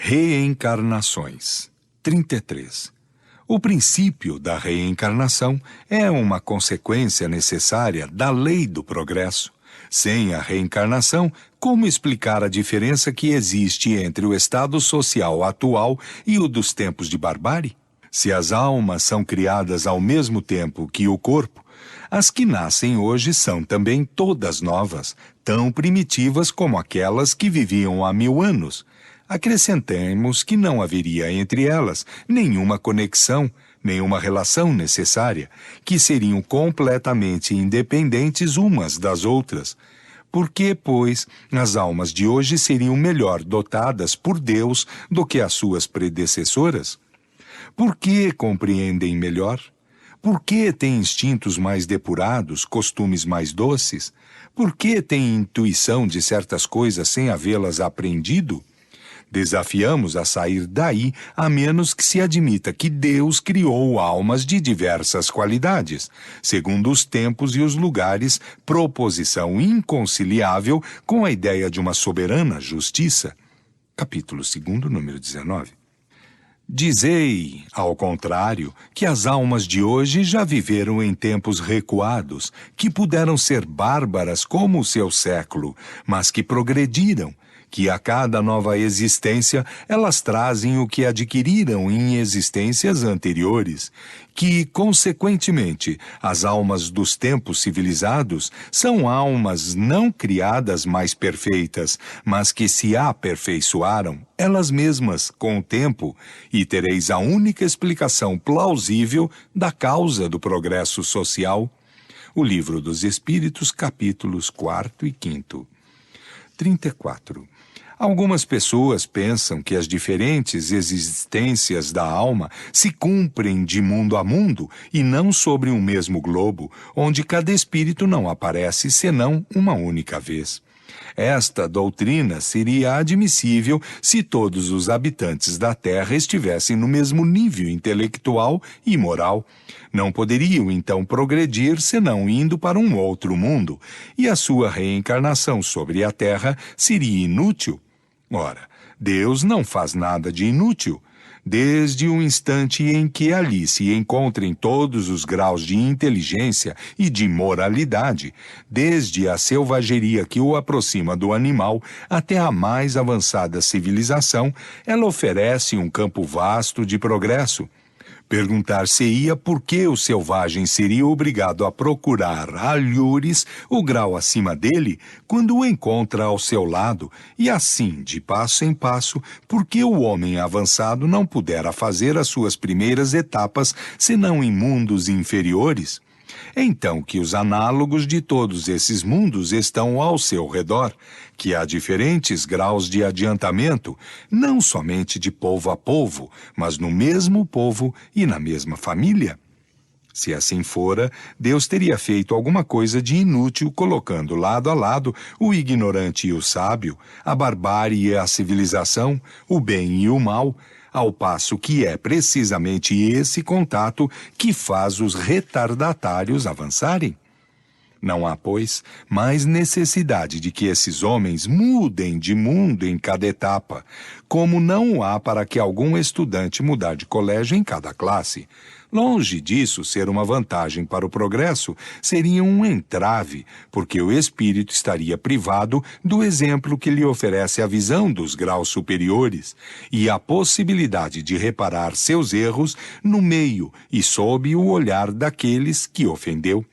Reencarnações. 33. O princípio da reencarnação é uma consequência necessária da lei do progresso. Sem a reencarnação, como explicar a diferença que existe entre o estado social atual e o dos tempos de barbárie? Se as almas são criadas ao mesmo tempo que o corpo, as que nascem hoje são também todas novas, tão primitivas como aquelas que viviam há 1000 anos. Acrescentemos que não haveria entre elas nenhuma conexão, nenhuma relação necessária, que seriam completamente independentes umas das outras. Por que, pois, as almas de hoje seriam melhor dotadas por Deus do que as suas predecessoras? Por que compreendem melhor? Por que têm instintos mais depurados, costumes mais doces? Por que têm intuição de certas coisas sem havê-las aprendido? Desafiamos a sair daí, a menos que se admita que Deus criou almas de diversas qualidades, segundo os tempos e os lugares, proposição inconciliável com a ideia de uma soberana justiça. Capítulo 2, número 19. Dizei, ao contrário, que as almas de hoje já viveram em tempos recuados, que puderam ser bárbaras como o seu século, mas que progrediram, que a cada nova existência elas trazem o que adquiriram em existências anteriores, que, consequentemente, as almas dos tempos civilizados são almas não criadas mais perfeitas, mas que se aperfeiçoaram elas mesmas com o tempo, e tereis a única explicação plausível da causa do progresso social. O Livro dos Espíritos, capítulos 4 e 5. 34. Algumas pessoas pensam que as diferentes existências da alma se cumprem de mundo a mundo e não sobre um mesmo globo, onde cada espírito não aparece senão uma única vez. Esta doutrina seria admissível se todos os habitantes da Terra estivessem no mesmo nível intelectual e moral. Não poderiam, então, progredir senão indo para um outro mundo, e a sua reencarnação sobre a Terra seria inútil. Ora, Deus não faz nada de inútil. Desde o instante em que ali se encontrem todos os graus de inteligência e de moralidade, desde a selvageria que o aproxima do animal até a mais avançada civilização, ela oferece um campo vasto de progresso. Perguntar-se-ia por que o selvagem seria obrigado a procurar alhures o grau acima dele quando o encontra ao seu lado, e assim, de passo em passo, por que o homem avançado não pudera fazer as suas primeiras etapas senão em mundos inferiores? É então que os análogos de todos esses mundos estão ao seu redor, que há diferentes graus de adiantamento, não somente de povo a povo, mas no mesmo povo e na mesma família. Se assim fora, Deus teria feito alguma coisa de inútil colocando lado a lado o ignorante e o sábio, a barbárie e a civilização, o bem e o mal, ao passo que é precisamente esse contato que faz os retardatários avançarem. Não há, pois, mais necessidade de que esses homens mudem de mundo em cada etapa, como não há para que algum estudante mudar de colégio em cada classe. Longe disso ser uma vantagem para o progresso, seria um entrave, porque o espírito estaria privado do exemplo que lhe oferece a visão dos graus superiores e a possibilidade de reparar seus erros no meio e sob o olhar daqueles que ofendeu.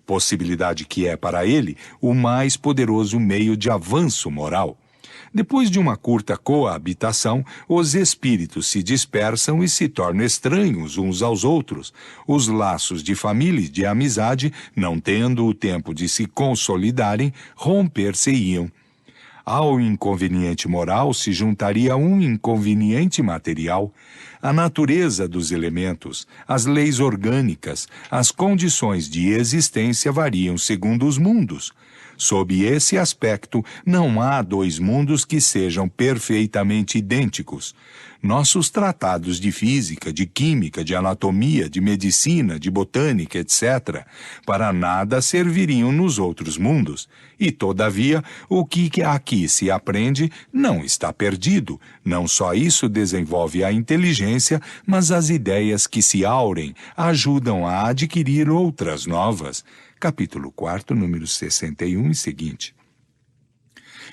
Possibilidade que é para ele o mais poderoso meio de avanço moral. Depois de uma curta coabitação, os espíritos se dispersam e se tornam estranhos uns aos outros. Os laços de família e de amizade, não tendo o tempo de se consolidarem, romper-se-iam. Ao inconveniente moral se juntaria um inconveniente material. A natureza dos elementos, as leis orgânicas, as condições de existência variam segundo os mundos. Sob esse aspecto, não há dois mundos que sejam perfeitamente idênticos. Nossos tratados de física, de química, de anatomia, de medicina, de botânica, etc., para nada serviriam nos outros mundos. E, todavia, o que aqui se aprende não está perdido. Não só isso desenvolve a inteligência, mas as ideias que se aurem ajudam a adquirir outras novas. Capítulo 4, número 61 e seguinte.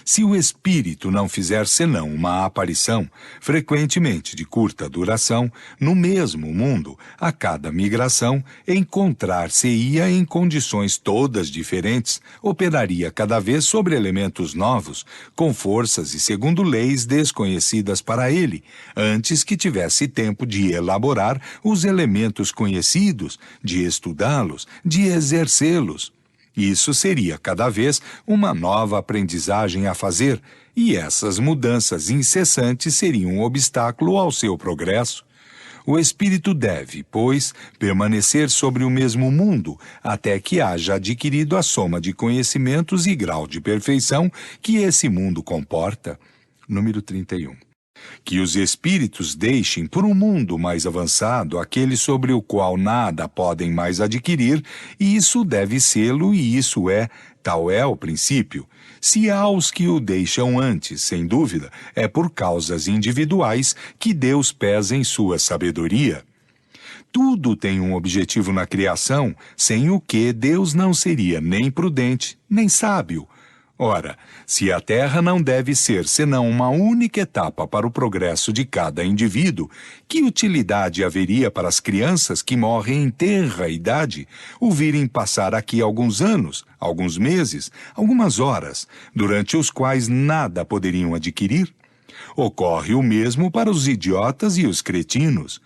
Se o espírito não fizer senão uma aparição, frequentemente de curta duração, no mesmo mundo, a cada migração, encontrar-se-ia em condições todas diferentes, operaria cada vez sobre elementos novos, com forças e segundo leis desconhecidas para ele, antes que tivesse tempo de elaborar os elementos conhecidos, de estudá-los, de exercê-los. Isso seria cada vez uma nova aprendizagem a fazer, e essas mudanças incessantes seriam um obstáculo ao seu progresso. O espírito deve, pois, permanecer sobre o mesmo mundo, até que haja adquirido a soma de conhecimentos e grau de perfeição que esse mundo comporta. Número 31. Que os espíritos deixem por um mundo mais avançado aquele sobre o qual nada podem mais adquirir, e isso deve sê-lo e isso é, tal é o princípio. Se há os que o deixam antes, sem dúvida, é por causas individuais que Deus pesa em sua sabedoria. Tudo tem um objetivo na criação, sem o que Deus não seria nem prudente, nem sábio. Ora, se a Terra não deve ser senão uma única etapa para o progresso de cada indivíduo, que utilidade haveria para as crianças que morrem em tenra idade o virem passar aqui alguns anos, alguns meses, algumas horas, durante os quais nada poderiam adquirir? Ocorre o mesmo para os idiotas e os cretinos.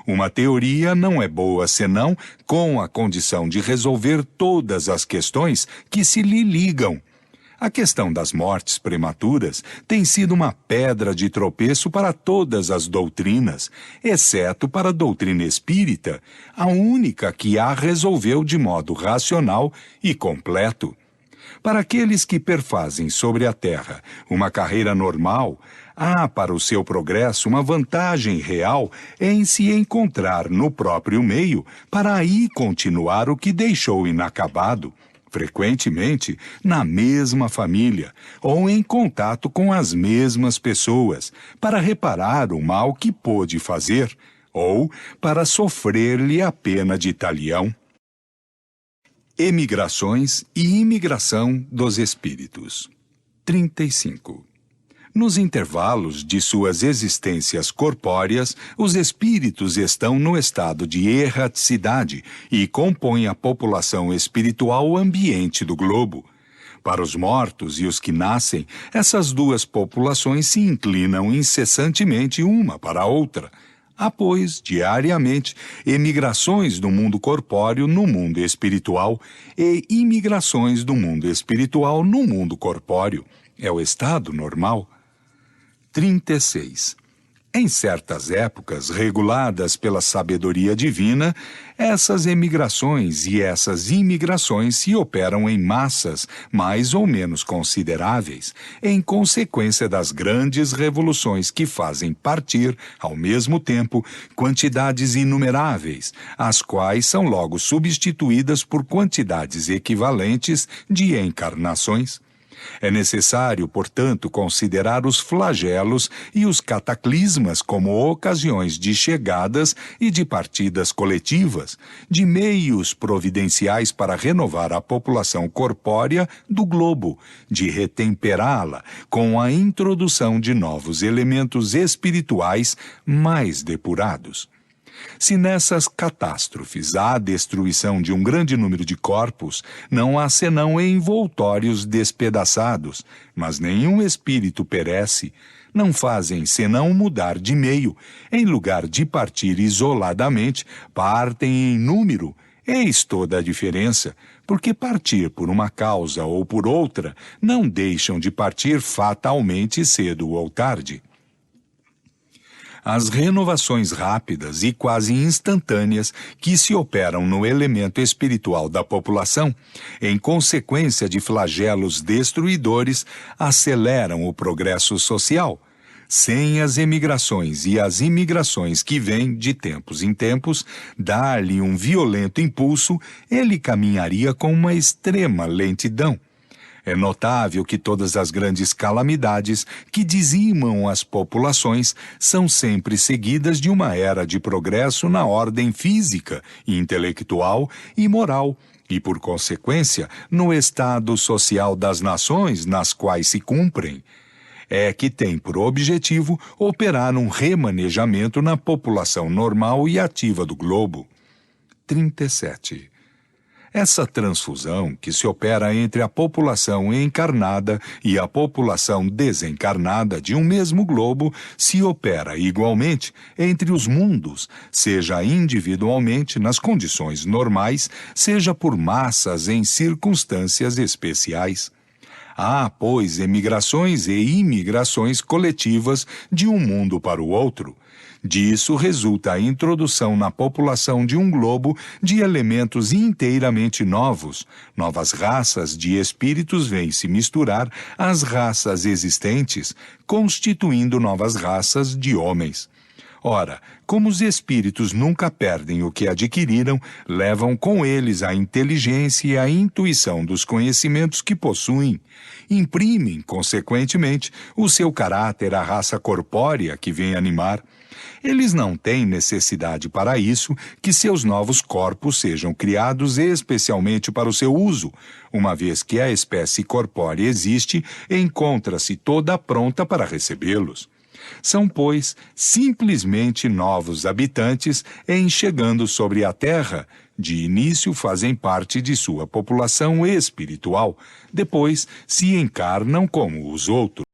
Uma teoria não é boa senão com a condição de resolver todas as questões que se lhe ligam. A questão das mortes prematuras tem sido uma pedra de tropeço para todas as doutrinas, exceto para a doutrina espírita, a única que a resolveu de modo racional e completo. Para aqueles que perfazem sobre a Terra uma carreira normal, há para o seu progresso uma vantagem real em se encontrar no próprio meio para aí continuar o que deixou inacabado, frequentemente na mesma família ou em contato com as mesmas pessoas, para reparar o mal que pôde fazer ou para sofrer-lhe a pena de talião. Emigrações e imigração dos espíritos. 35. Nos intervalos de suas existências corpóreas, os espíritos estão no estado de erraticidade e compõem a população espiritual ambiente do globo. Para os mortos e os que nascem, essas duas populações se inclinam incessantemente uma para a outra. Há, pois, diariamente, emigrações do mundo corpóreo no mundo espiritual e imigrações do mundo espiritual no mundo corpóreo. É o estado normal. 36. Em certas épocas, reguladas pela sabedoria divina, essas emigrações e essas imigrações se operam em massas mais ou menos consideráveis, em consequência das grandes revoluções que fazem partir, ao mesmo tempo, quantidades inumeráveis, as quais são logo substituídas por quantidades equivalentes de encarnações. É necessário, portanto, considerar os flagelos e os cataclismas como ocasiões de chegadas e de partidas coletivas, de meios providenciais para renovar a população corpórea do globo, de retemperá-la com a introdução de novos elementos espirituais mais depurados. Se nessas catástrofes há a destruição de um grande número de corpos, não há senão envoltórios despedaçados, mas nenhum espírito perece. Não fazem senão mudar de meio. Em lugar de partir isoladamente, partem em número. Eis toda a diferença, porque partir por uma causa ou por outra não deixam de partir fatalmente cedo ou tarde. as renovações rápidas e quase instantâneas que se operam no elemento espiritual da população, em consequência de flagelos destruidores, aceleram o progresso social. Sem as emigrações e as imigrações que vêm, de tempos em tempos, dar-lhe um violento impulso, ele caminharia com uma extrema lentidão. É notável que todas as grandes calamidades que dizimam as populações são sempre seguidas de uma era de progresso na ordem física, intelectual e moral, e, por consequência, no estado social das nações nas quais se cumprem. É que tem por objetivo operar um remanejamento na população normal e ativa do globo. 37. Essa transfusão que se opera entre a população encarnada e a população desencarnada de um mesmo globo se opera igualmente entre os mundos, seja individualmente nas condições normais, seja por massas em circunstâncias especiais. Há, pois, emigrações e imigrações coletivas de um mundo para o outro. Disso resulta a introdução na população de um globo de elementos inteiramente novos. Novas raças de espíritos vêm se misturar às raças existentes, constituindo novas raças de homens. Ora, como os espíritos nunca perdem o que adquiriram, levam com eles a inteligência e a intuição dos conhecimentos que possuem. Imprimem, consequentemente, o seu caráter à raça corpórea que vem animar. Eles não têm necessidade para isso que seus novos corpos sejam criados especialmente para o seu uso. Uma vez que a espécie corpórea existe, encontra-se toda pronta para recebê-los. São, pois, simplesmente novos habitantes chegando sobre a Terra. De início fazem parte de sua população espiritual, depois se encarnam como os outros.